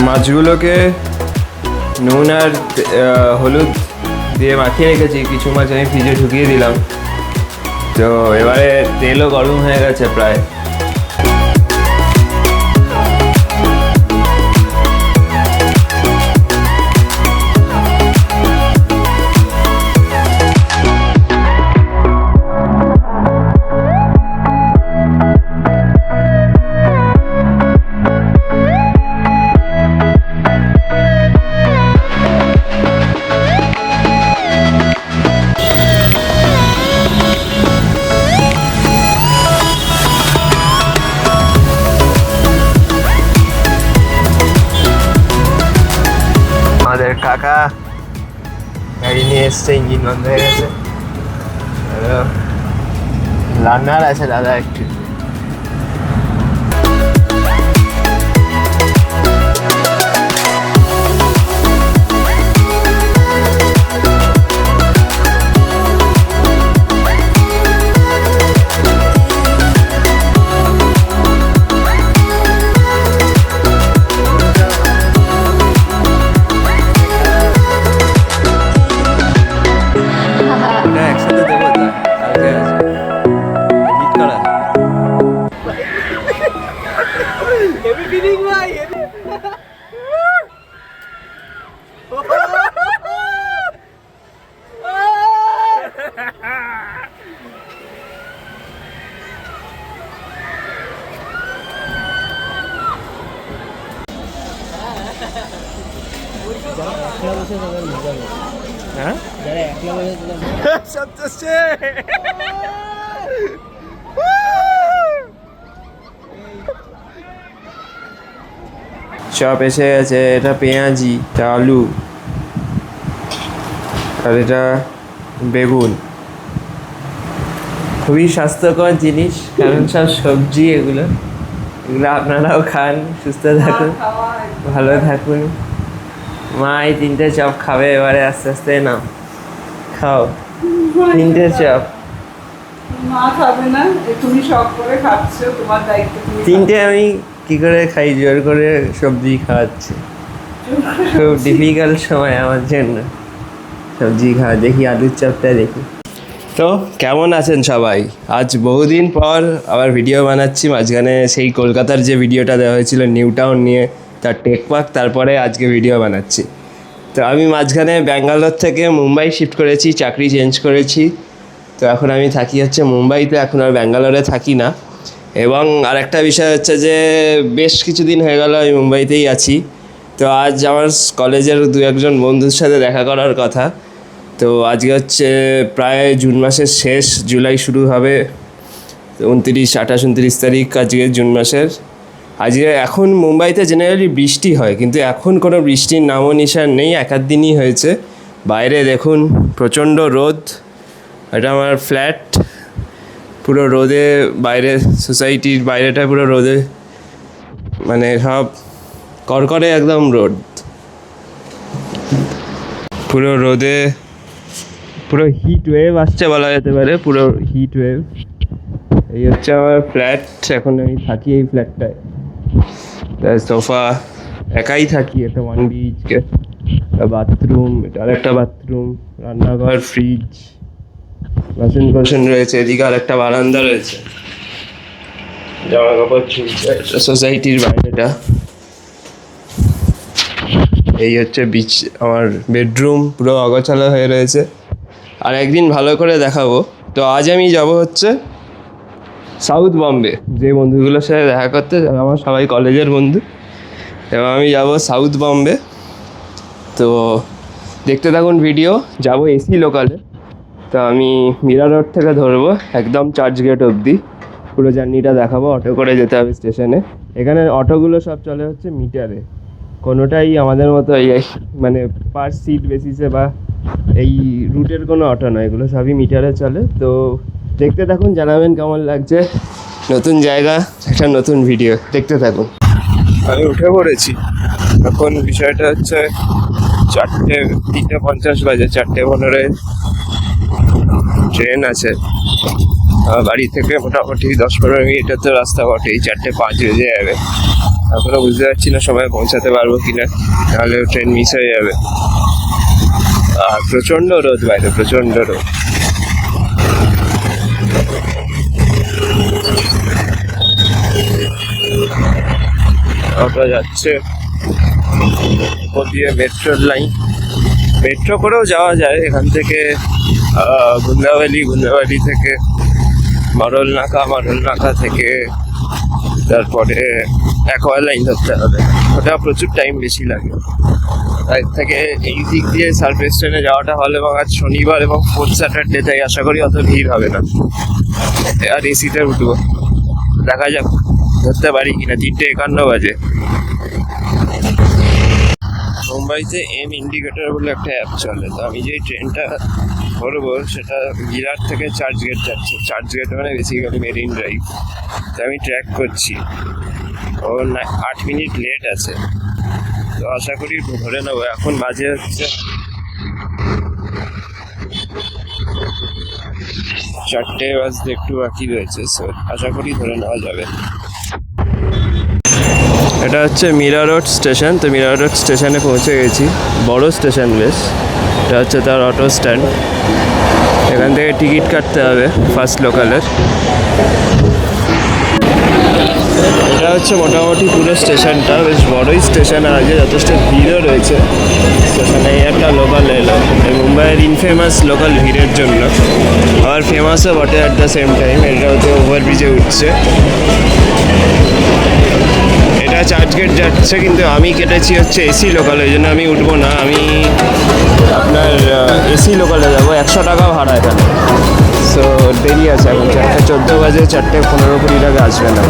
মাছগুলোকে নুন আর হলুদ দিয়ে মাখিয়ে রেখেছি, কিছু মাছ আমি ফ্রিজে ঢুকিয়ে দিলাম। তো এবারে তেলও গরম হয়ে গেছে প্রায়। কাকা গাড়ি নিয়ে এসছে, ইঞ্জিন বন্ধ হয়ে গেছে। রান্নার আছে দাদা একটু। চপ এসে গেছে, এটা পেঁয়াজি, এটা আলু, আর এটা বেগুন। খুবই স্বাস্থ্যকর জিনিস, কারণ সব সবজি। এগুলো আপনারাও খান, সুস্থ থাকুন, ভালো থাকুন। মা এই 3টে চপ খাবে এবারে, আস্তে আস্তে নাও খাও 3টে চপ। মা খাবে না, তুমি শখ করে খাচ্ছ, তোমার দায়িত্ব। 3টে আমি কি করে খাই, জোর করে সবজি খাওয়াচ্ছি। খুব ডিফিকাল্ট সময় আমার জন্য সবজি খাওয়া। দেখি আলুর চপটা দেখি। তো কেমন আছেন সবাই? আজ বহুদিন পর আবার ভিডিও বানাচ্ছি। মাঝখানে সেই কলকাতার যে ভিডিওটা দেওয়া হয়েছিল নিউ টাউন নিয়ে, তার টেকপার্ক, তারপরে আজকে ভিডিও বানাচ্ছি। তো আমি মাঝখানে ব্যাঙ্গালোর থেকে মুম্বাই শিফট করেছি, চাকরি চেঞ্জ করেছি। তো এখন আমি থাকি হচ্ছে মুম্বাইতে, এখন আর ব্যাঙ্গালোরে থাকি না। এবং আরেকটা বিষয় হচ্ছে যে বেশ কিছুদিন হয়ে গেল আমি মুম্বাইতেই আছি। তো আজ আমার কলেজের 2-1 বন্ধুর সাথে দেখা করার কথা। তো আজকে হচ্ছে প্রায় জুন মাসের শেষ, জুলাই শুরু হবে 29, 28, 29 তারিখ আজকে জুন মাসের। আজকে এখন মুম্বাইতে জেনারেলি বৃষ্টি হয়, কিন্তু এখন কোনো বৃষ্টির নামও নিশান নেই। 1-8 দিনই হয়েছে। বাইরে দেখুন প্রচণ্ড রোদ। এটা আমার ফ্ল্যাট, পুরো রোদে, বাইরে সোসাইটির বাইরেটা পুরো রোদে, মানে সব করকরে একদম রোদ, পুরো রোদে, পুরো হিট ওয়েভ আসছে বলা যেতে পারে, পুরো হিট ওয়েভ। এই হচ্ছে আমার ফ্ল্যাট, এখন আমি থাকি এই ফ্ল্যাটটায়। সোফা, একাই থাকি, একটা 1 BHK, বাথরুম, এটা আরেকটা বাথরুম, রান্নাঘর, ফ্রিজ, বাসন কোসন রয়েছে। এদিকে আর একটা বারান্দা রয়েছে, জামা কাপড় ঝুলছে। সোসাইটির বাইরেটা। এই হচ্ছে আমার বেডরুম, পুরো অগোছালো হয়ে রয়েছে। আর একদিন ভালো করে দেখাবো। তো আজ আমি যাব হচ্ছে সাউথ বম্বে, যে বন্ধুগুলোর সাথে দেখা করতে, আমার সবাই কলেজের বন্ধু। এবং আমি যাব সাউথ বম্বে। তো দেখতে থাকুন ভিডিও। যাব এসি লোকালে। তো আমি মীরা রোড থেকে ধরবো একদম চার্চ গেট অবধি, পুরো জার্নিটা দেখাবো। অটো করে যেতে হবে স্টেশনে। এখানে অটোগুলো সব চলে হচ্ছে মিটারে, কোনোটাই আমাদের মতো মানে পার সিট বেসিসে বা এই রুটের কোনো অটো নয়, এগুলো সবই মিটারে চলে। তো দেখতে থাকুন, জানাবেন কেমন লাগছে। নতুন জায়গা, একটা নতুন ভিডিও, দেখতে থাকুন। আমি উঠে পড়েছি। এখন বিষয়টা হচ্ছে 3:50 বাজে, 4:15 ট্রেন আছে। বাড়ি থেকে মোটামুটি 10-15 মিনিটের তো রাস্তা বটেই, 4:05 বেজে যাবে। এখনো বুঝতে পারছি না সময় পৌঁছাতে পারবো কিনা, নাহলে ট্রেন মিস হয়ে যাবে। আর প্রচণ্ড রোদ বাইরে, প্রচণ্ড রোদ। অটো যাচ্ছে ওপর দিয়ে, মেট্রোর লাইন, মেট্রো করেও যাওয়া যায় এখান থেকে গুন্দাবালি থেকে মারলনাকা থেকে তারপরে অ্যাকোয়া লাইন ধরতে হবে। ওটা প্রচুর টাইম বেশি লাগে। তার থেকে এই দিক দিয়ে সার্ভিস ট্রেনে যাওয়াটা হলে, এবং আজ শনিবার এবং 4th স্যাটারডে, তাই আশা করি অত ভিড় হবে না। আর এসিতে উঠবো, দেখা যাক ধরতে পারি কিনা। 3:51 বাজে। মুম্বাইতে ইন্ডিকেটর বলে একটা অ্যাপ চলে, তো আমি যেই ট্রেনটা ধরবো সেটা বিরাট থেকে চার্চগেট যাচ্ছে। চার্চগেট মানে বেসিক্যালি মেরিন ড্রাইভ। তো আমি ট্র্যাক করছি, ও 8 মিনিট লেট আছে, তো আশা করি ধরে নেবো। এখন বাজে হচ্ছে 4টে বাজতে একটু বাকি রয়েছে, সো আশা করি ধরে নেওয়া যাবে। এটা হচ্ছে মীরা রোড স্টেশন। তো মীরা রোড স্টেশনে পৌঁছে গেছি, বড় স্টেশন বেশ। এটা হচ্ছে তার অটো স্ট্যান্ড। এখান থেকে টিকিট কাটতে হবে ফার্স্ট লোকালের। এটা হচ্ছে মোটামুটি পুরো স্টেশনটা, বেশ বড়ই স্টেশন, আর আগে যথেষ্ট ভিড়ও রয়েছে স্টেশনে। এই একটা লোকাল এলো, এই মুম্বাইয়ের ইনফেমাস লোকাল ভিড়ের জন্য, আবার ফেমাসও বটে অ্যাট দ্য সেম টাইম। এটা হচ্ছে ওভারব্রিজে উঠছে। এটা চার্চগেট যাচ্ছে, কিন্তু আমি কেটেছি হচ্ছে এসি লোকাল, ওই জন্য আমি উঠবো না। আমি আপনার এসি লোকালে যাবো, 100 টাকা ভাড়া এখানে। সো দেরি আছে, এখন 4:14 বাজে, 4:15-20 টাকা আসবে না।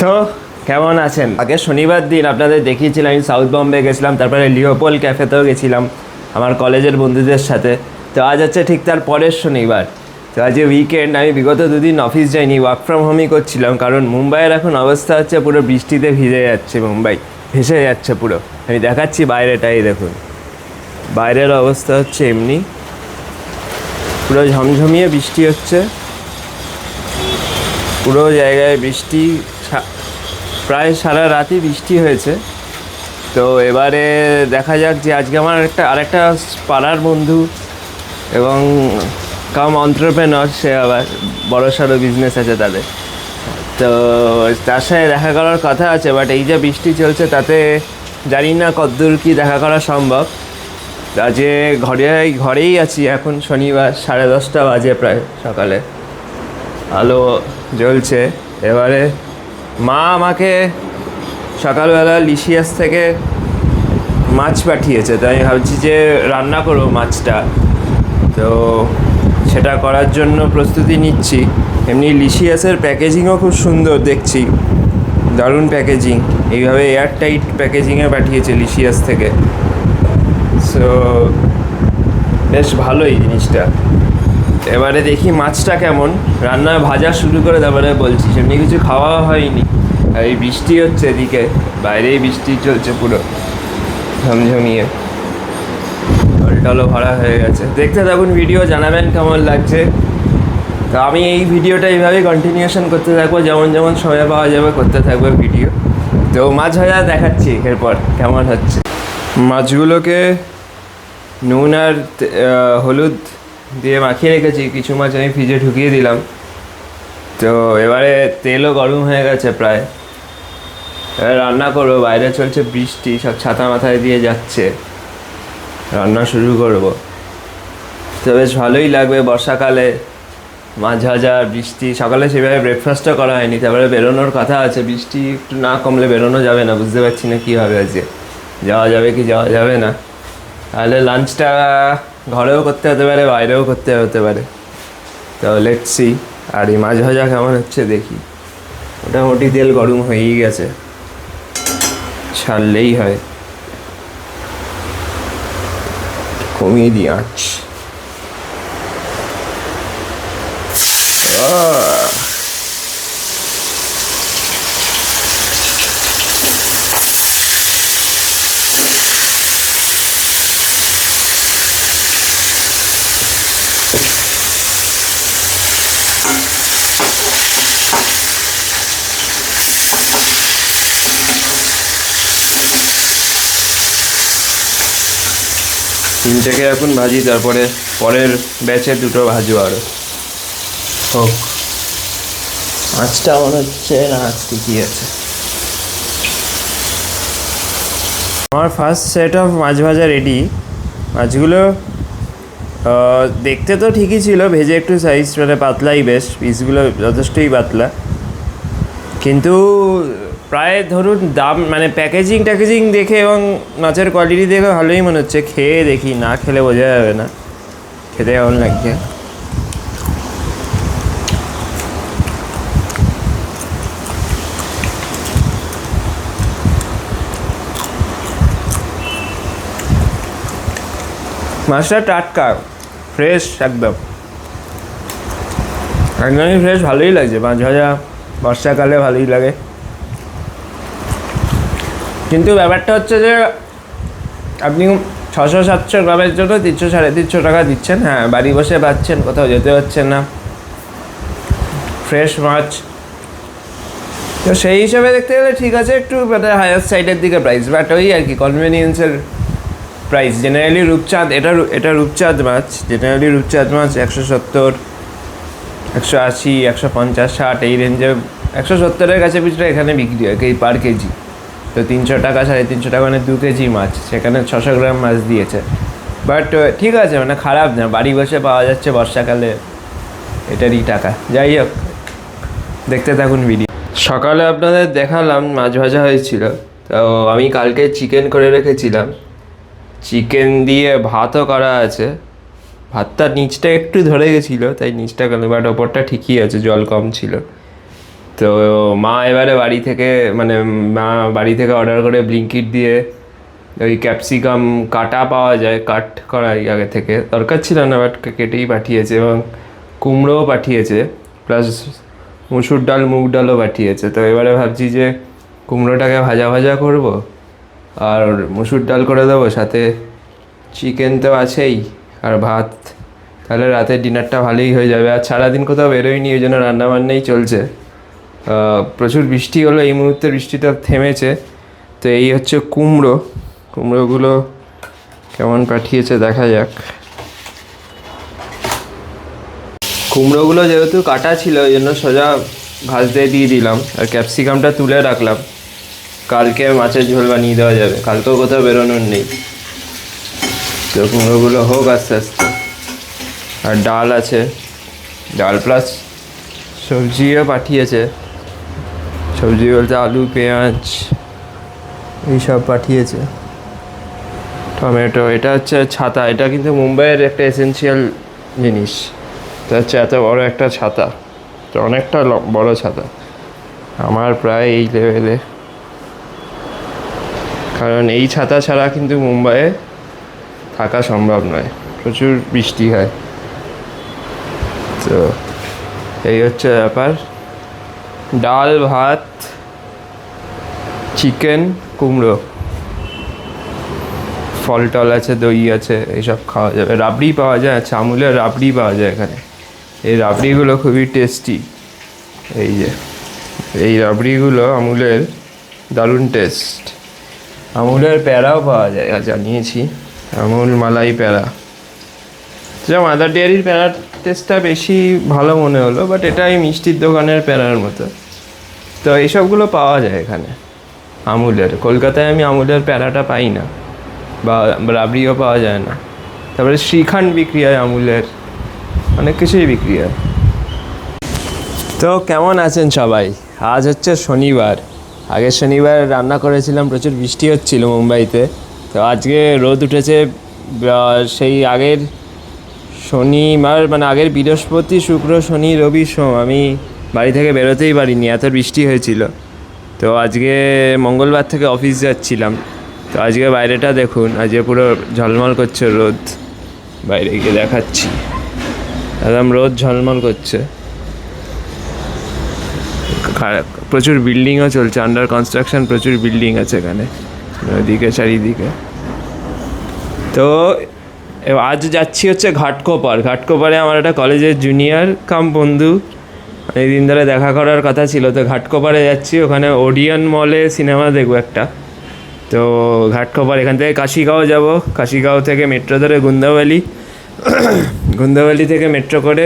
তো কেমন আছেন? আগে শনিবার দিন আপনাদের দেখিয়েছিলাম আমি সাউথ বম্বে গেছিলাম, তারপরে লিওপোল ক্যাফেতেও গেছিলাম আমার কলেজের বন্ধুদের সাথে। তো আজ হচ্ছে ঠিক তার পরের শনিবার। তো আজ উইকেন্ড, আমি বিগত 2 দিন অফিস যাইনি, ওয়ার্ক ফ্রম হোমই করছিলাম, কারণ মুম্বাইয়ের এখন অবস্থা হচ্ছে পুরো বৃষ্টিতে ভিজে যাচ্ছে, মুম্বাই ভেসে যাচ্ছে পুরো। আমি দেখাচ্ছি বাইরেটাই, দেখুন বাইরের অবস্থা হচ্ছে এমনি, পুরো ঝমঝমিয়ে বৃষ্টি হচ্ছে, পুরো জায়গায় বৃষ্টি, প্রায় সারা রাতই বৃষ্টি হয়েছে। তো এবারে দেখা যাক যে আজকে আমার আরেকটা পাড়ার বন্ধু এবং কাম অন্টারপ্রেনার, সে আবার বড়সড় বিজনেস আছে তাদের, তো তার সাথে দেখা করার কথা আছে। বাট এই যে বৃষ্টি চলছে তাতে জানি না কতদূর কি দেখা করা সম্ভব। আজকে ঘরেই আছি এখন, শনিবার, 10:30 বাজে প্রায় সকালে, আলো জ্বলছে। এবারে মা আমাকে সকালবেলা লিশিয়াস থেকে মাছ পাঠিয়েছে, তো আমি ভাবছি যে রান্না করবো মাছটা, তো সেটা করার জন্য প্রস্তুতি নিচ্ছি। এমনি লিশিয়াসের প্যাকেজিংও খুব সুন্দর দেখছি, দারুণ প্যাকেজিং, এইভাবে এয়ার টাইট প্যাকেজিংয়ে পাঠিয়েছে লিশিয়াস থেকে, সো বেশ ভালোই জিনিসটা। এবারে দেখি মাছটা কেমন, রান্না ভাজা শুরু করে তারপরে বলছি। সেমনি কিছু খাওয়া হয়নি, আর এই বৃষ্টি হচ্ছে এদিকে, বাইরেই বৃষ্টি চলছে পুরো ঝমঝমিয়ে, জলটলও ভরা হয়ে গেছে। দেখতে থাকুন ভিডিও, জানাবেন কেমন লাগছে। তো আমি এই ভিডিওটা এইভাবেই কন্টিনিউশন করতে থাকবো, যেমন যেমন সময় পাওয়া যাবে করতে থাকবো ভিডিও। তো মাছ ভাজা দেখাচ্ছি এরপর কেমন হচ্ছে। মাছগুলোকে নুন আর হলুদ দিয়ে মাখিয়ে রেখেছি, কিছু মাছ আমি ফ্রিজে ঢুকিয়ে দিলাম। তো এবারে তেলও গরম হয়ে গেছে প্রায়, এবার রান্না করবো। বাইরে চলছে বৃষ্টি, সব ছাতা মাথায় দিয়ে যাচ্ছে, রান্না শুরু করব। তো বেশ ভালোই লাগবে বর্ষাকালে মাছ ভাজা, বৃষ্টি। সকালে সেভাবে ব্রেকফাস্টও করা হয়নি, তারপরে বেরোনোর কথা আছে, বৃষ্টি একটু না কমলে বেরোনো যাবে না, বুঝতে পারছি না কী হবে আজকে, যাওয়া যাবে কি যাওয়া যাবে না। তাহলে লাঞ্চটা ঘরেও করতে হতে পারে, বাইরেও করতে হতে পারে, তো লেটস সি। আর এই মাছ ভাজা কেমন হচ্ছে দেখি, মোটামুটি তেল গরম হয়েই গেছে, ছাড়লেই হয়। কমিয়ে দিই আঁচ। তিনটেকে এখন ভাজি, তারপরে পরের ব্যাচে দুটো ভাজবো আরও হোক। মাছটা মনে হচ্ছে না আজ ঠিকই আছে। আমার ফার্স্ট সেট অফ মাছ ভাজা রেডি। মাছগুলো দেখতে তো ঠিকই ছিল, ভেজে একটু সাইজ মানে পাতলাই বেশ, পিসগুলো যথেষ্টই পাতলা, কিন্তু প্রায় ধরুন দাম মানে প্যাকেজিং দেখে এবং মাছের কোয়ালিটি দেখে ভালোই মনে হচ্ছে। খেয়ে দেখি, না খেলে বোঝা যাবে না খেতে কেমন লাগছে। মাছটা টাটকা, ফ্রেশ, একদমই ফ্রেশ, ভালোই লাগছে। মাছ ভাজা বর্ষাকালে ভালোই লাগে, কিন্তু ব্যাপারটা হচ্ছে যে আপনি 600-700 গ্রামের জন্য 300-350 টাকা দিচ্ছেন। হ্যাঁ, বাড়ি বসে পাচ্ছেন, কোথাও যেতে হচ্ছেন না, ফ্রেশ মাছ। তো সেই হিসাবে দেখতে গেলে ঠিক আছে, একটু মানে হায়ার সাইডের দিকে প্রাইস, বাট ওই আর কি কনভিনিয়েন্সের প্রাইস। জেনারেলি রূপচাঁদ, এটা রূপচাঁদ মাছ, জেনারেলি রূপচাঁদ মাছ 170, 180, 150, 60 এই রেঞ্জে, 170-এর কাছে পিছটা এখানে বিক্রি হয় পার কেজি। তো 300 টাকা, 350 টাকা মানে 2 কেজি মাছ, সেখানে 600 গ্রাম মাছ দিয়েছে। বাট ঠিক আছে, মানে খারাপ না, বাড়ি বসে পাওয়া যাচ্ছে বর্ষাকালে, এটারই টাকা। যাই হোক, দেখতে থাকুন ভিডিও। সকালে আপনাদের দেখালাম মাছ ভাজা হয়েছিল, তো আমি কালকে চিকেন করে রেখেছিলাম, চিকেন দিয়ে ভাতও করা আছে। ভাতটা নিচটা একটু ধরে গেছিলো, তাই নিচটা গেল, বাট ওপরটা ঠিকই আছে, জল কম ছিল। তো মা এবারে বাড়ি থেকে অর্ডার করে ব্লিঙ্কিট দিয়ে ওই ক্যাপসিকাম কাটা পাওয়া যায়, কাট করা আগে থেকে, দরকার ছিল না, বাট কেটেই পাঠিয়েছে, এবং কুমড়োও পাঠিয়েছে, প্লাস মুসুর ডাল, মুগ ডালও পাঠিয়েছে। তো এবারে ভাবছি যে কুমড়োটাকে ভাজা করব, আর মুসুর ডাল করে দেবো, সাথে চিকেন তো আছেই আর ভাত, তাহলে রাতের ডিনারটা ভালোই হয়ে যাবে। আর সারাদিন কোথাও বেরোয়নি, ওই জন্য রান্নাবান্নাই চলছে। প্রচুর বৃষ্টি হলো, এই মুহূর্তে বৃষ্টিটা থেমেছে। তো এই হচ্ছে কুমড়োগুলো কেমন পাঠিয়েছে দেখা যাক। কুমড়োগুলো যেহেতু কাটা ছিল ওই জন্য সোজা ভাজতে দিয়ে দিলাম, আর ক্যাপসিকামটা তুলে রাখলাম, কালকে মাছের ঝোল বানিয়ে দেওয়া যাবে, কালকেও কোথাও বেরোনোর নেই। তো কুমড়োগুলো হোক আস্তে আস্তে। আর ডাল আছে, ডাল প্লাস সবজিও পাঠিয়েছে। সবজি বলতে আলু, পেঁয়াজ এইসব পাঠিয়েছে, টমেটো। এটা হচ্ছে ছাতা, এটা কিন্তু মুম্বাইয়ের একটা এসেন্সিয়াল জিনিস। এটা হচ্ছে এত বড় একটা ছাতা, তো অনেকটা বড় ছাতা, আমার প্রায় এই লেভেলে। কারণ এই ছাতা ছাড়া কিন্তু মুম্বাইয়ে থাকা সম্ভব নয়, প্রচুর বৃষ্টি হয়। তো এই হচ্ছে ব্যাপার। ডাল, ভাত, চিকেন, কুমড়ো, ফল টল আছে, দই আছে, এইসব খাওয়া যাবে। রাবড়ি পাওয়া যায়, আচ্ছা আমুলের রাবড়ি পাওয়া যায় এখানে। এই রাবড়িগুলো খুবই টেস্টি। এই রাবড়িগুলো আমুলের দারুণ টেস্ট। আমুলের প্যারাও পাওয়া যায়, জানিয়েছি, আমুল মালাই প্যারা। যা মাদার ডেয়ারির প্যারার টেস্টটা বেশি ভালো মনে হলো, বাট এটা এই মিষ্টির দোকানের প্যারার মতো। তো এইসবগুলো পাওয়া যায় এখানে আমুলের। কলকাতায় আমি আমুলের প্যারাটা পাই না, বা রাবড়িও পাওয়া যায় না। তারপরে শ্রীখণ্ড বিক্রি হয় আমুলের, অনেক কিছুই বিক্রি হয়। তো কেমন আছেন সবাই? আজ হচ্ছে শনিবার। আগের শনিবার রান্না করেছিলাম, প্রচুর বৃষ্টি হচ্ছিল মুম্বাইতে। তো আজকে রোদ উঠেছে। সেই আগের শনিবার মানে আগের বৃহস্পতি, শুক্র, শনি, রবি, সোম আমি বাড়ি থেকে বেরোতেই পারিনি, এত বৃষ্টি হয়েছিল। তো আজকে মঙ্গলবার থেকে অফিস যাচ্ছিলাম। তো আজকে বাইরেটা দেখুন, আজকে পুরো ঝলমল করছে রোদ। বাইরে গিয়ে দেখাচ্ছি, একদম রোদ ঝলমল করছে। প্রচুর বিল্ডিংও চলছে, আন্ডার কনস্ট্রাকশন, প্রচুর বিল্ডিং আছে এখানে ওদিকে চারিদিকে। তো আজ যাচ্ছি হচ্ছে ঘাটকোপারে আমার একটা কলেজের জুনিয়র কাম বন্ধু, অনেকদিন ধরে দেখা করার কথা ছিল। তো ঘাটকোপারে যাচ্ছি, ওখানে ওডিয়ন মলে সিনেমা দেখবো একটা। তো ঘাটকোপার, এখান থেকে কাশিগাঁও যাব, কাশিগাঁও থেকে মেট্রো ধরে গুন্দাবালি থেকে মেট্রো করে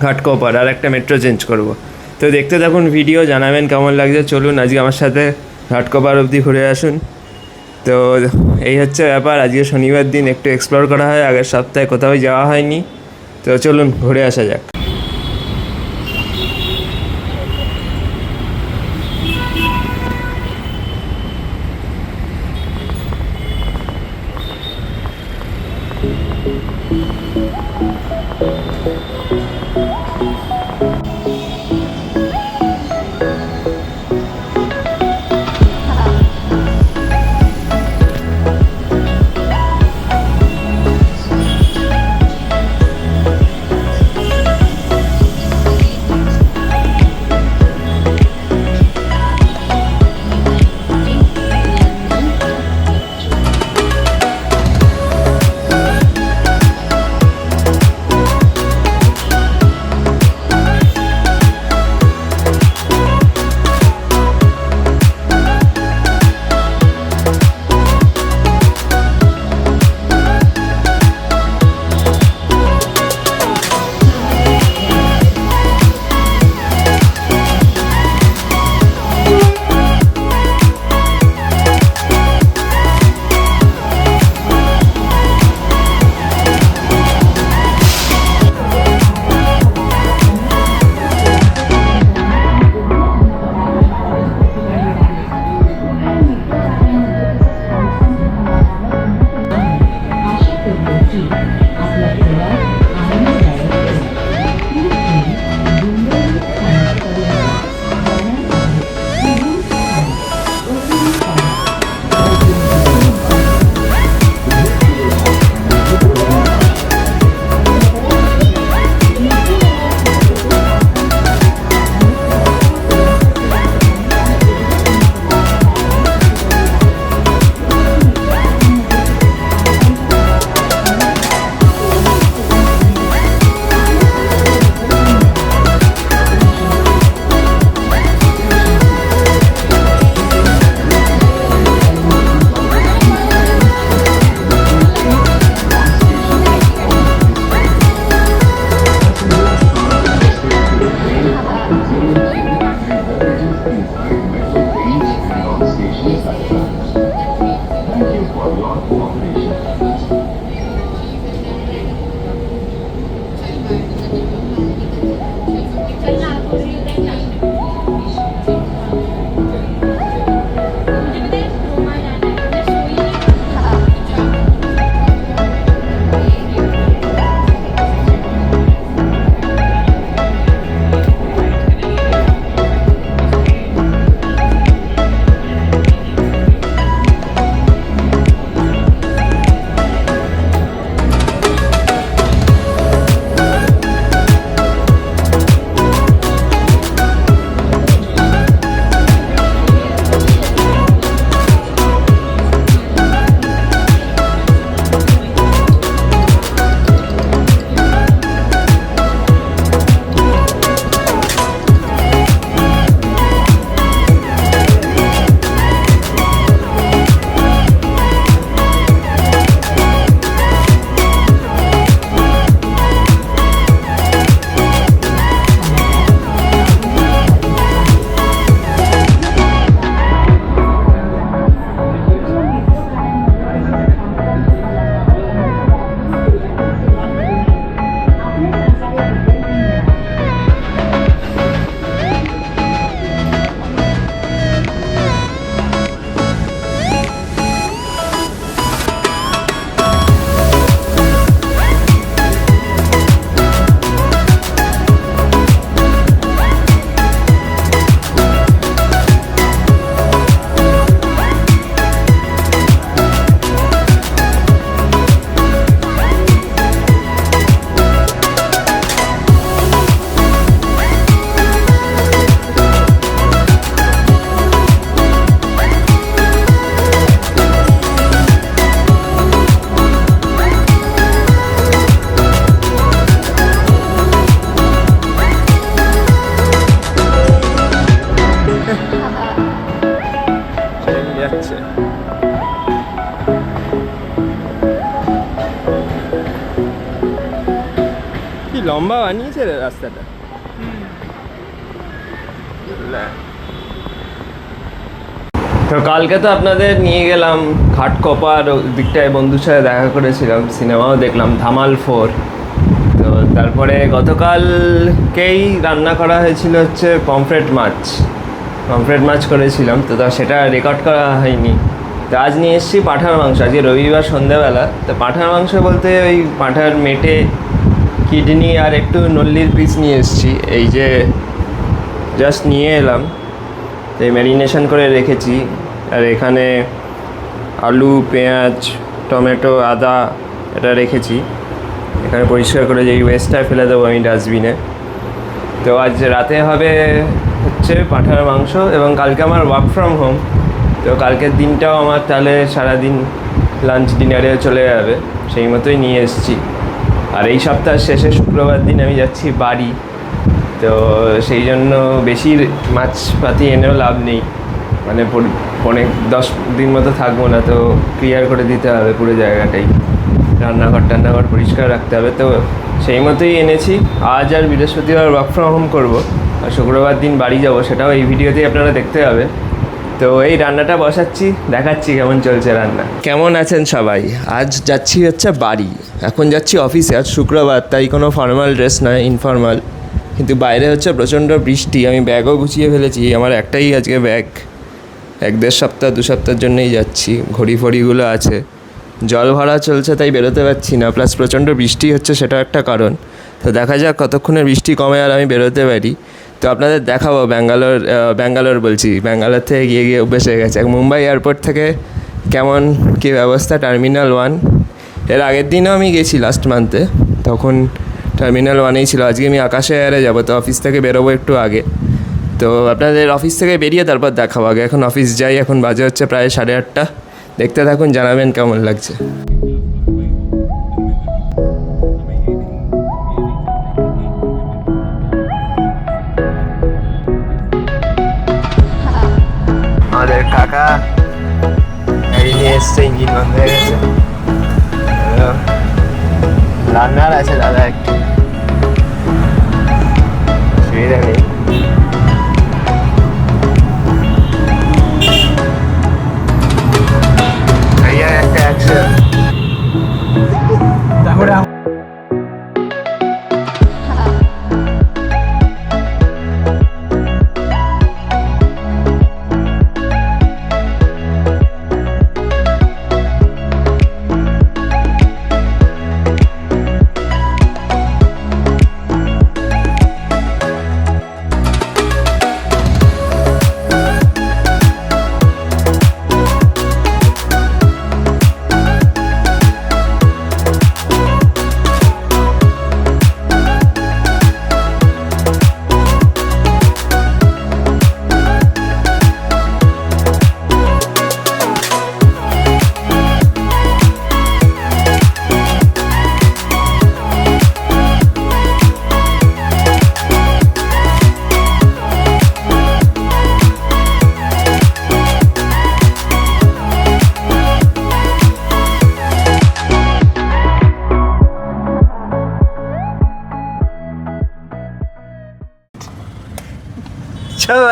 ঘাটকোপার, আর একটা মেট্রো চেঞ্জ করব। তো দেখতে থাকুন ভিডিও, জানাবেন কেমন লাগছে। চলুন আজকে আমার সাথে ঘাটকোপার অবধি ঘুরে আসুন। তো এই হচ্ছে ব্যাপার, আজকে শনিবার দিন একটু এক্সপ্লোর করা হয়, আগের সপ্তাহে কোথাও যাওয়া হয়নি। তো চলুন ঘুরে আসা যাক। লম্বা বানিয়েছে রে রাস্তাটা। তো কালকে তো আপনাদের নিয়ে গেলাম ঘাটকোপার দিকটায়, বন্ধুর সাথে দেখা করেছিলাম, সিনেমাও দেখলাম ধামাল 4। তো তারপরে গতকালকেই রান্না করা হয়েছিল হচ্ছে পমফ্রেট মাছ করেছিলাম, তো সেটা রেকর্ড করা হয়নি। তো আজ নিয়ে এসেছি পাঁঠার মাংস, আজকে রবিবার সন্ধ্যাবেলা। তো পাঁঠার মাংস বলতে ওই পাঁঠার মেটে কিডনি আর একটু নল্লির পিস নিয়ে এসেছি, এই যে জাস্ট নিয়ে এলাম। তো ম্যারিনেশন করে রেখেছি। আর এখানে আলু, পেঁয়াজ, টমেটো, আদা এটা রেখেছি। এখানে পরিষ্কার করে যে ওয়েস্টটা ফেলে দেবো আমি ডাস্টবিনে। তো আজ রাতে হবে হচ্ছে পাঁঠার মাংস, এবং কালকে আমার ওয়ার্ক ফ্রম হোম। তো কালকের দিনটাও আমার তাহলে সারাদিন লাঞ্চ ডিনারে চলে যাবে, সেই মতোই নিয়ে এসেছি। আর এই সপ্তাহ শেষে শুক্রবার দিন আমি যাচ্ছি বাড়ি, তো সেই জন্য বেশি মাছপাতি এনেও লাভ নেই, মানে অনেক 10 দিন মতো থাকবো না, তো ক্লিয়ার করে দিতে হবে পুরো জায়গাটাই, রান্নাঘর পরিষ্কার রাখতে হবে। তো সেই মতোই এনেছি। আজ আর বৃহস্পতিবার ওয়ার্ক ফ্রম হোম করবো, আর শুক্রবার দিন বাড়ি যাব, সেটাও এই ভিডিওতেই আপনারা দেখতে হবে। তো এই রান্নাটা বসাচ্ছি, দেখাচ্ছি কেমন চলছে রান্না। কেমন আছেন সবাই? আজ যাচ্ছি হচ্ছে বাড়ি, এখন যাচ্ছি অফিসে। আজ শুক্রবার, তাই কোনো ফর্মাল ড্রেস নয়, ইনফর্মাল। কিন্তু বাইরে হচ্ছে প্রচণ্ড বৃষ্টি, আমি ব্যাগও গুছিয়ে ফেলেছি। আমার একটাই আজকে ব্যাগ, 1-1.5 সপ্তাহ 2 সপ্তাহের জন্যই যাচ্ছি। ঘড়িগুলো আছে, জল ভরা চলছে, তাই বেরোতে পারছি না। প্লাস প্রচণ্ড বৃষ্টি হচ্ছে, সেটা একটা কারণ। তো দেখা যাক কতক্ষণে বৃষ্টি কমে আর আমি বেরোতে পারি। তো আপনাদের দেখাবো ব্যাঙ্গালোর থেকে গিয়ে অভ্যেস হয়ে গেছে। মুম্বাই এয়ারপোর্ট থেকে কেমন কী ব্যবস্থা। টার্মিনাল 1 এর আগের দিনও আমি গেছি লাস্ট মান্থে, তখন টার্মিনাল 1এই ছিল। আজকে আমি আকাশে এয়ারে যাবো, তো অফিস থেকে বেরোবো একটু আগে। তো আপনাদের অফিস থেকে বেরিয়ে তারপর দেখাবো। আগে এখন অফিস যাই, এখন বাজে হচ্ছে প্রায় 8:30। দেখতে থাকুন, জানাবেন কেমন লাগছে। আমাদের কাকা গাড়ি নিয়ে এসছে, ইঞ্জিন বন্ধ হয়ে গেছে। রান্নার আছে দাদা, একটু সুবিধা নেই। একটা অ্যাকশন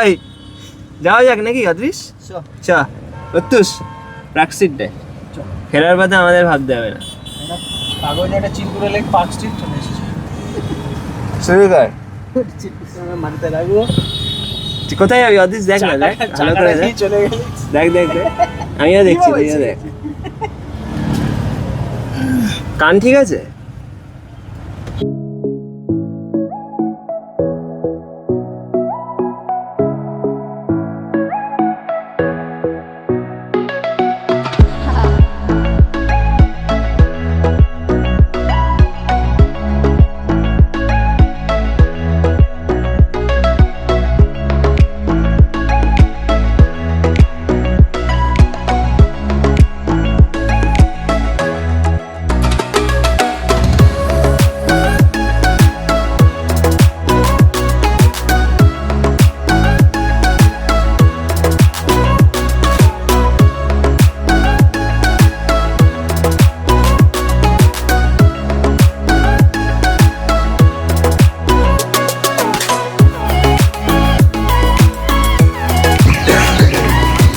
ভাই, যাওয়া যাক নাকি অদৃশ? প্রত্যুষ প্র্যাকসিট ডে ফেরার পথে আমাদের ভাবতে হবে না। কাগজ একটা চিরকুরে লেখ, পার্ক স্ট্রিট চলে এসেছে। শুরু কর, মানতে লাগবো। কোথায় যাবি অদৃশ? দেখ না, দেখ ভালো করে দেখ, চলে গেলে দেখ আমিও দেখছি, তুইও দেখ। কান ঠিক আছে?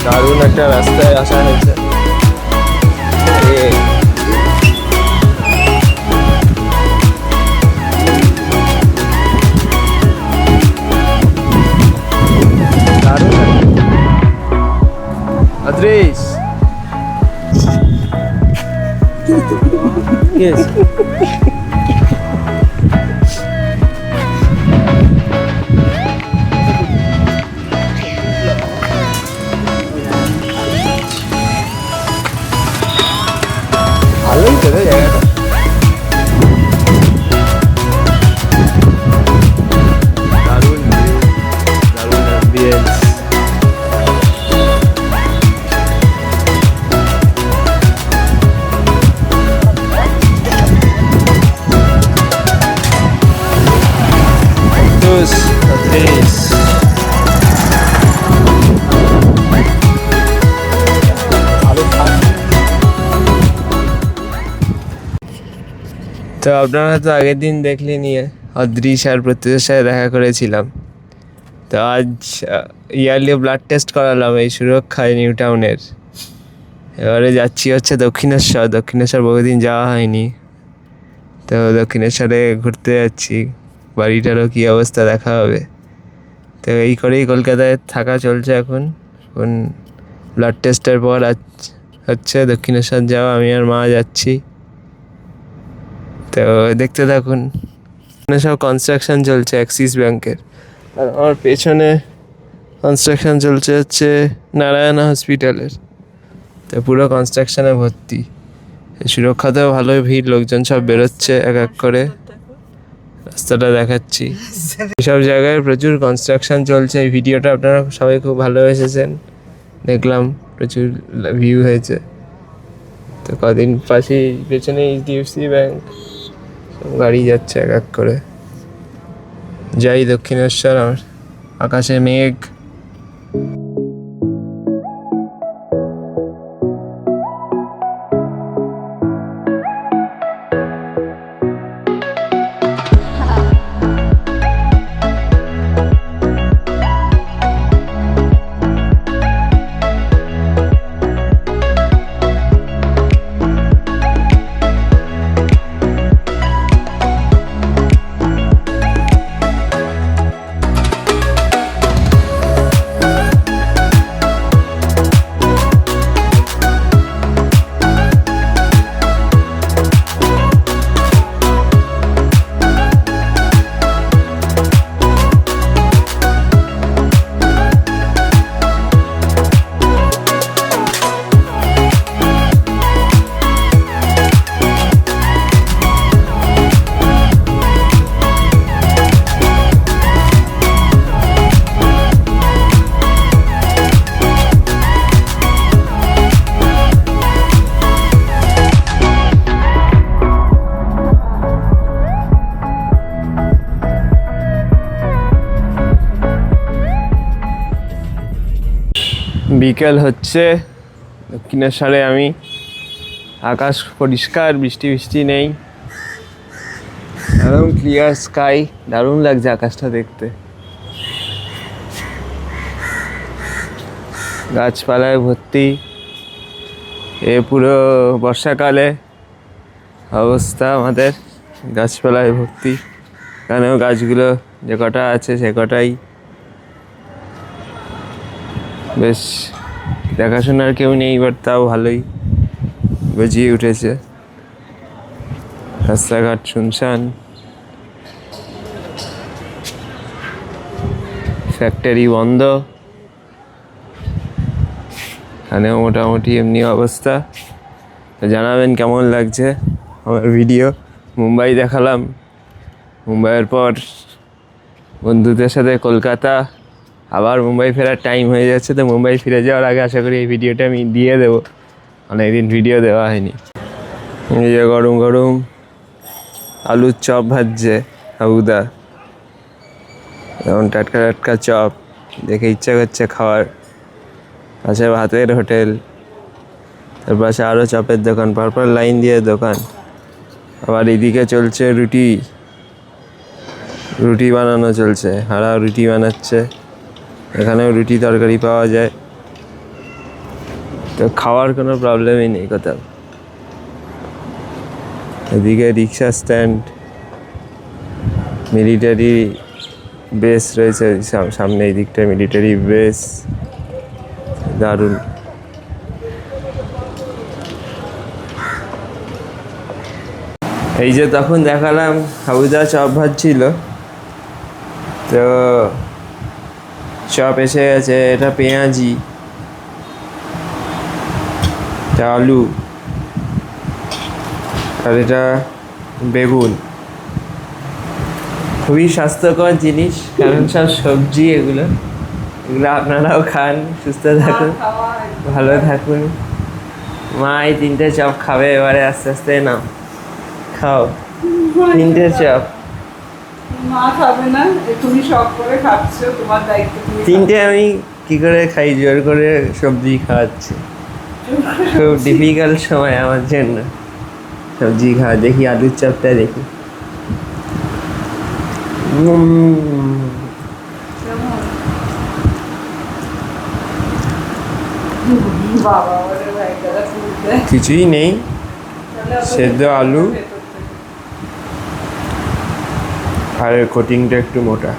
দারুণ একটা রাস্তায় আসা হয়েছে। দারুণ আদ্রিস। Yes. ভালোই তো রে জায়গাটা। দারুণ view, দারুণ ambience। Addis। তো আপনারা তো আগের দিন দেখলে নিয়ে অদৃশ আর প্রত্যুষের সাথে দেখা করেছিলাম। তো আজ ইয়ারলি ব্লাড টেস্ট করালাম এই সুরক্ষায় নিউ টাউনের। এবারে যাচ্ছি হচ্ছে দক্ষিণেশ্বর। দক্ষিণেশ্বর বহুদিন যাওয়া হয়নি, তো দক্ষিণেশ্বরে ঘুরতে যাচ্ছি। বাড়িটারও কী অবস্থা দেখা হবে। তো এই করেই কলকাতায় থাকা চলছে এখন। ব্লাড টেস্টের পর আজ হচ্ছে দক্ষিণেশ্বর যাওয়া, আমি আর মা যাচ্ছি। তো দেখতে থাকুন। সব কনস্ট্রাকশন চলছে অ্যাক্সিস ব্যাংকের, আর আমার পেছনে কনস্ট্রাকশন চলছে হচ্ছে নারায়ণা হসপিটালের। তো পুরো কনস্ট্রাকশনে ভর্তি। সুরক্ষাতেও ভালোই ভিড়, লোকজন সব বেরোচ্ছে এক এক করে। রাস্তাটা দেখাচ্ছি, এসব জায়গায় প্রচুর কনস্ট্রাকশন চলছে। এই ভিডিওটা আপনারা সবাই খুব ভালো এসেছেন, দেখলাম প্রচুর ভিউ হয়েছে। তো কদিন পাশেই পেছনে HDFC ব্যাংক, সব গাড়ি যাচ্ছে এক এক করে। যাই দক্ষিণেশ্বর। আমার আকাশে মেঘ। বিকেল হচ্ছে দক্ষিণেশ্বরে। আমি আকাশ পরিষ্কার, বৃষ্টি বৃষ্টি নেই, একদম ক্লিয়ার স্কাই। দারুণ লাগছে আকাশটা দেখতে। গাছপালায় ভর্তি। এ পুরো বর্ষাকালে অবস্থা আমাদের, গাছপালায় ভর্তি। এখানেও গাছগুলো যে কটা আছে সে কটাই বেশ দেখাশোনার কেউ নেই, বাট তাও ভালোই বেজিয়ে উঠেছে। রাস্তাঘাট শুনশান, ফ্যাক্টরি বন্ধ। এখানেও মোটামুটি এমনি অবস্থা। জানাবেন কেমন লাগছে আমার ভিডিও। মুম্বাই দেখালাম, মুম্বাইয়ের পর বন্ধুদের সাথে কলকাতা, আবার মুম্বাই ফেরার টাইম হয়ে যাচ্ছে। তো মুম্বাই ফিরে যাওয়ার আগে আশা করি এই ভিডিওটা আমি দিয়ে দেবো, অনেকদিন ভিডিও দেওয়া হয়নি। এই যে গরম গরম আলুর চপ ভাজছে হাবুদা, যেমন টাটকা টাটকা চপ দেখে ইচ্ছা করছে খাওয়ার। পাশে ভাতের হোটেল, তার পাশে আরও চপের দোকান, পরপর লাইন দিয়ে দোকান। আবার এদিকে চলছে রুটি বানানো চলছে, হারা রুটি বানাচ্ছে। এখানেও রুটি তরকারি পাওয়া যায়। তো খাওয়ার কোনো প্রবলেমই নেই কোথাও। এদিকে রিক্সা স্ট্যান্ড, মিলিটারি বেস রয়েছে সামনে, এই দিকটায় মিলিটারি বেস, দারুণ। এই যে তখন দেখালাম হাবুদা চপ ভাজছিল, তো চপ এসে গেছে। এটা পেঁয়াজি, এটা আলু, আর এটা বেগুন। খুবই স্বাস্থ্যকর জিনিস, কারণ সব সবজি এগুলো। আপনারাও খান, সুস্থ থাকুন, ভালো থাকুন। মা এই 3টে চপ খাবে এবারে, আস্তে আস্তে নাও খাও 3টে চপ। মা খাবে না, তুমি শখ করে খাচ্ছো, তোমার দায়িত্ব। 3টে আমি কি করে খাই, জোর করে সবজি খাওয়াচ্ছি। খুব ডিফিকাল্ট সময় আমার জন্য সবজি খাওয়া। দেখি আলুর চপটা দেখি। কিছুই নেই, সেদ্ধ আলু আর কোটিংটা একটু মোটা।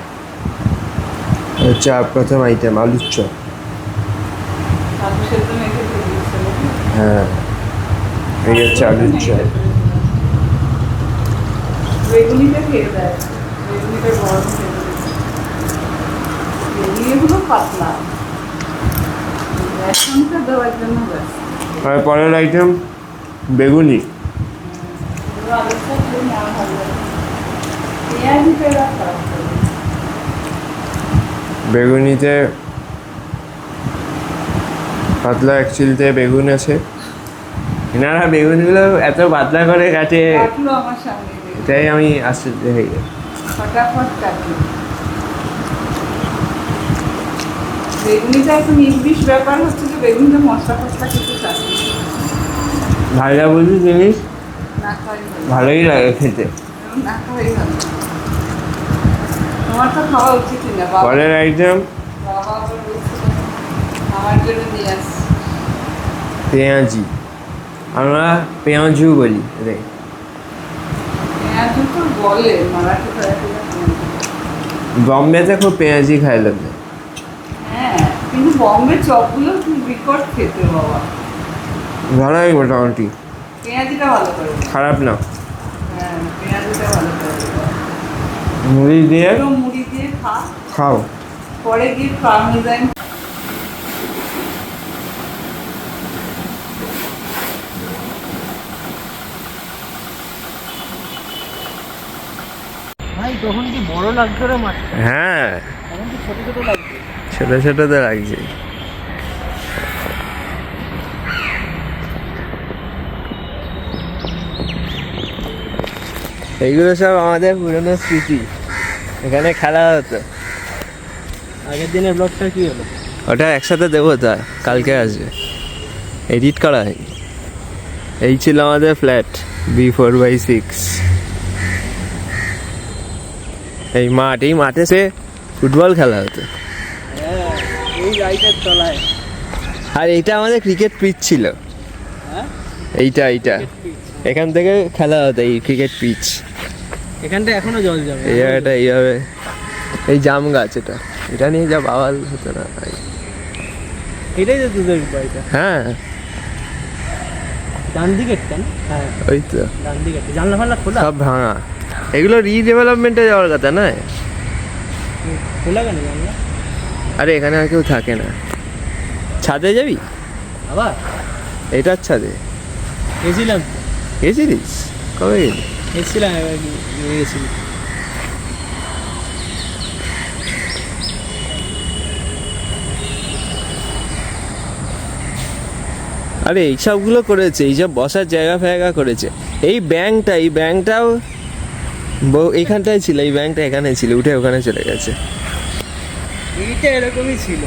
চাপ প্রথম আইটেম আলুর চপ। হ্যাঁ, এই হচ্ছে আলুর চপ। বেগুনিটা খেয়ে দেয়, বেগুনিটা গরম খেয়ে দেয়। বেগুনিগুলো পাতলা, বেসনটা দেওয়ার জন্য ব্যাস। আর পরের আইটেম বেগুনি। বেগুনিতে পাতলা অ্যাকচুয়ালিতে বেগুন আছে। এনারা বেগুনগুলো এত পাতলা করে কাটে, এটাই আমি আশ্চর্য হয়ে গেছি। ফটাফট কাটলো। বেগুনিটা একটু নির্বিষ ব্যাপার হচ্ছে যে বেগুনিটা মশলা ফসলা কিছু থাকে ভাজা বুঝি জিনিস না, খাওয়াই ভালো। ভালোই লাগে খেতে। না খাওয়াই ভালো। তোমার তো খাওয়া উচিত না। পরের আইটেম বাবা আবার বলছিল আমার জন্য নিয়ে আস। পেঁয়াজি, আমরা পেঁয়াজু বলি রে। পেঁয়াজ তো বলে মারাঠি ফারাঠি। বম্বেতে খুব পেঁয়াজি খাই লোকে। হ্যাঁ, কিন্তু বম্বে চপগুলো খুব বিকট খেতে বাবা। ভালোই মোটামুটি, পেঁয়াজিটা ভালো করে। খারাপ না। হ্যাঁ, পেঁয়াজিটা ভালো করে। মুড়ি দিয়ে মুড়ি দিয়ে খাও, পরে গিয়ে পার্মেজান। ভাই তখন কি বড় লাগছে রে মাছ? হ্যাঁ, তখন কি ছোট ছোট লাগছে? ছোট ছোট তো লাগছে। এইগুলো সব আমাদের পুরনো স্মৃতি, এখানে খেলা হতো। আগের দিনের ব্লগটা কি হলো? ওটা একসাথে দেবো, তা কালকে আসবে, এডিট করা হয়নি। এই ছিল আমাদের ফ্ল্যাট B4/6। এই মাঠে সে ফুটবল খেলা হতো। এই লাইটের তলায়। আর এইটা আমাদের ক্রিকেট পিচ ছিল। হ্যাঁ, এইটা এখান থেকে খেলা হতো, এই ক্রিকেট পিচ। এখানটা এখনো জল যাবে। এই জায়গাটা এইভাবে, এই জাম গাছ, এটা নিয়ে যা বাওয়াল হতো না ভাই। এটাই তো তোদের বাড়িটা? হ্যাঁ, ডান দিকের কেন? হ্যাঁ, ওই তো ডান দিকের। জানলা ফানলা খোলা? সব ভাঙা। এগুলো রিডেভেলপমেন্টে যাওয়ার কথা নয়। খোলা কেন জানলা? আরে এখানে আর কেউ থাকে না। ছাদে যাবি আবার? এটার ছাদে গেছিলাম। গেছিলিস? কবে গেলি? গেছিলাম, এবার গেছিলাম। আরে এইসবগুলো করেছে, এইসব বসার জায়গা ফায়গা করেছে। এই ব্যাংকটাও এইখানটায় ছিল, এই ব্যাংকটা এখানে ছিল, উঠে ওখানে চলে গেছে। এইটা এরকমই ছিল।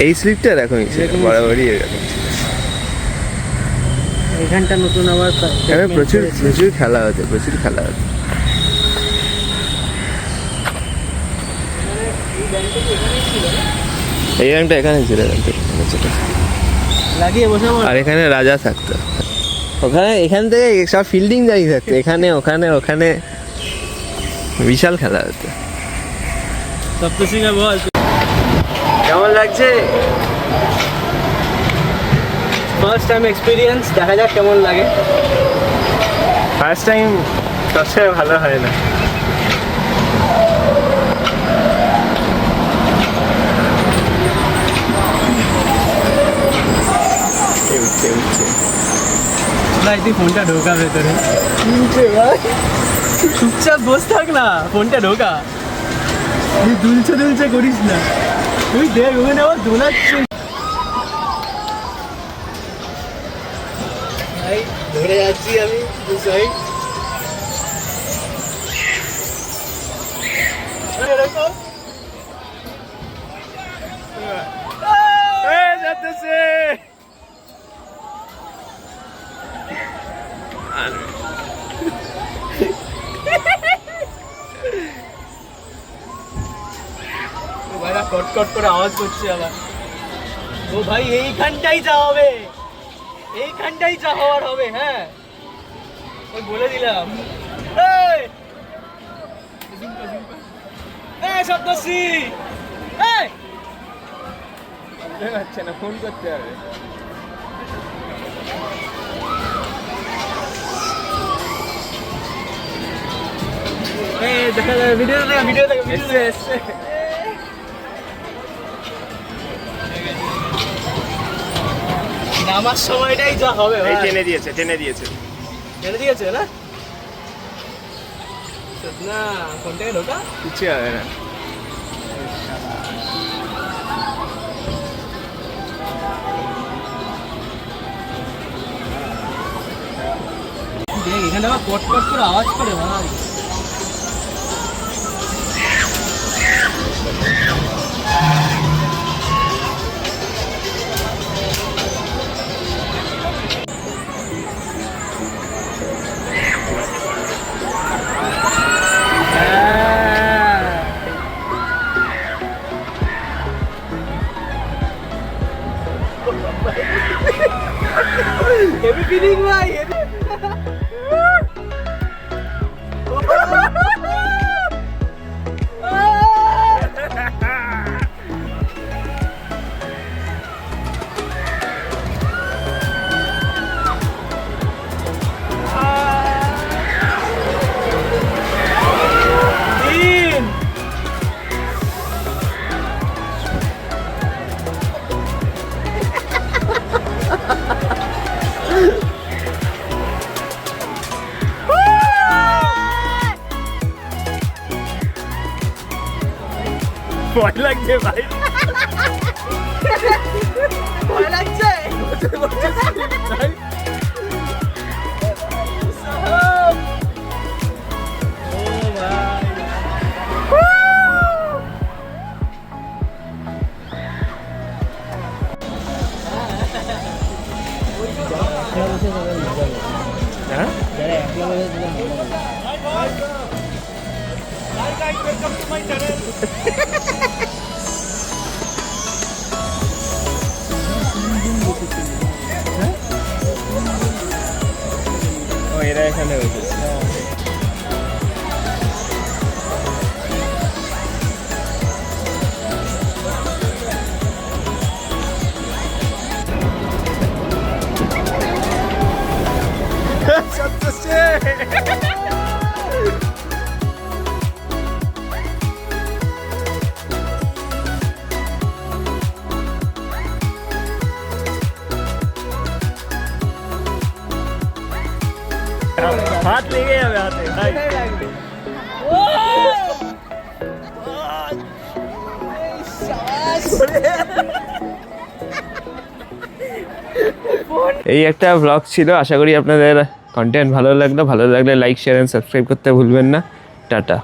এই স্লিপটা এরকমই ছিল, বরাবরই এরকম ছিল। এখানটা নতুন আবার এখানে প্রচুর খেলা হতো, এই ব্যাংকটা এখানে ছিল, লাগিয়ে বসে পড়। আর এখানে রাজা থাকতো, ওখানে এখান থেকে সব ফিল্ডিং দাঁড়িয়ে থাকতো, এখানে ওখানে ওখানে বিশাল খেলা হতো। সপ্তর্ষি মে বল কেমন লাগছে? ফার্স্ট টাইম এক্সপিরিয়েন্স, দেখা যাক কেমন লাগে। ফার্স্ট টাইম সবসময় ভালো হয় না। উঠছে উঠছে ভাই তুই ফোনটা ঢোকা ভেতরে, চুপচাপ বস থাক না, ফোনটা ঢোকা, তুই দুলছে দুলছে করিস না, তুই দেখ ওখানে আবার দোলাচ্ছে। ভাই ধরে যাচ্ছি আমি দু সাইড, এরকম যাচ্ছে। ভাইরা কটকট করে আওয়াজ করছে আবার। ও ভাই এইখানটাই যা হবে, এইখানটাই যা হওয়ার হবে। হ্যাঁ ওই বলে দিলাম। এই সপ্তর্ষি, এই আচ্ছা না, ফোন করতে হবে। দেখা যাবে, ভিডিও দেখা, ভিডিও দেখা, ভিডিও এসছে এসছে। নামার সময়টাই যা হবে। এই টেনে দিয়েছে টেনে দিয়েছে। টেনে দিয়েছে না, না ফোনটাকে ঢোকা, কিছু হবে না। দেখ এখানে আবার কটকট করে আওয়াজ করে ভাই। হেভি ফিলিং ভাই, হেভি। ভয় লাগছে ভাই, ভয় লাগছে। হ্যাঁ ও এরা এখানে হয়েছে। হাত লেগে যাবে হাতে ভাই। এই একটা ব্লগ ছিল, আশা করি আপনাদের কন্টেন্ট ভালো লাগলে লাইক শেয়ার এন্ড সাবস্ক্রাইব করতে ভুলবেন না। টাটা।